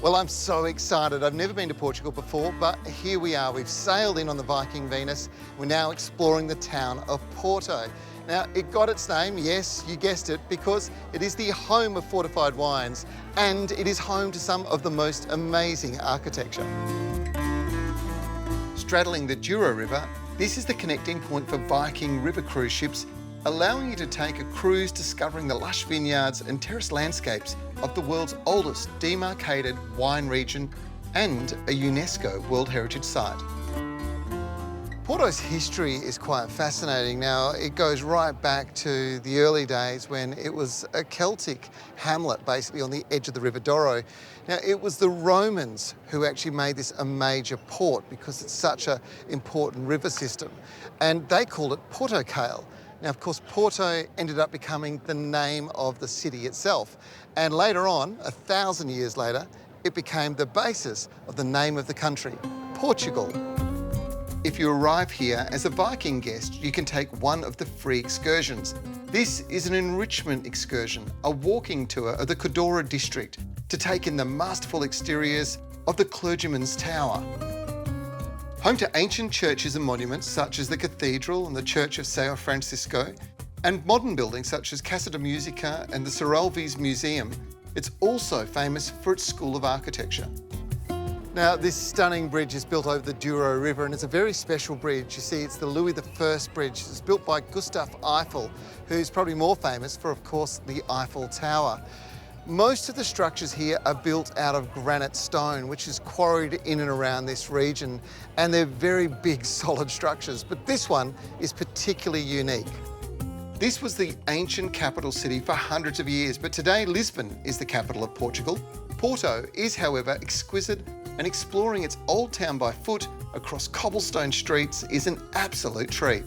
Well, I'm so excited. I've never been to Portugal before, but here we are. We've sailed in on the Viking Venus. We're now exploring the town of Porto. Now, it got its name, yes, you guessed it, because it is the home of fortified wines, and it is home to some of the most amazing architecture. Straddling the Douro River, this is the connecting point for Viking river cruise ships, allowing you to take a cruise discovering the lush vineyards and terraced landscapes of the world's oldest demarcated wine region and a UNESCO World Heritage Site. Porto's history is quite fascinating. Now, it goes right back to the early days when it was a Celtic hamlet, basically on the edge of the River Douro. Now, it was the Romans who actually made this a major port because it's such an important river system, and they called it Porto. Now, of course, Porto ended up becoming the name of the city itself. And later on, 1,000 years later, it became the basis of the name of the country, Portugal. If you arrive here as a Viking guest, you can take one of the free excursions. This is an enrichment excursion, a walking tour of the Codora district to take in the masterful exteriors of the Clergyman's Tower. Home to ancient churches and monuments such as the Cathedral and the Church of São Francisco, and modern buildings such as Casa da Musica and the Sir Elvis Museum, it's also famous for its School of Architecture. Now, this stunning bridge is built over the Douro River, and it's a very special bridge. You see, it's the Louis I bridge. It's built by Gustav Eiffel, who's probably more famous for, of course, the Eiffel Tower. Most of the structures here are built out of granite stone, which is quarried in and around this region, and they're very big, solid structures, but this one is particularly unique. This was the ancient capital city for hundreds of years, but today Lisbon is the capital of Portugal. Porto is, however, exquisite, and exploring its old town by foot across cobblestone streets is an absolute treat.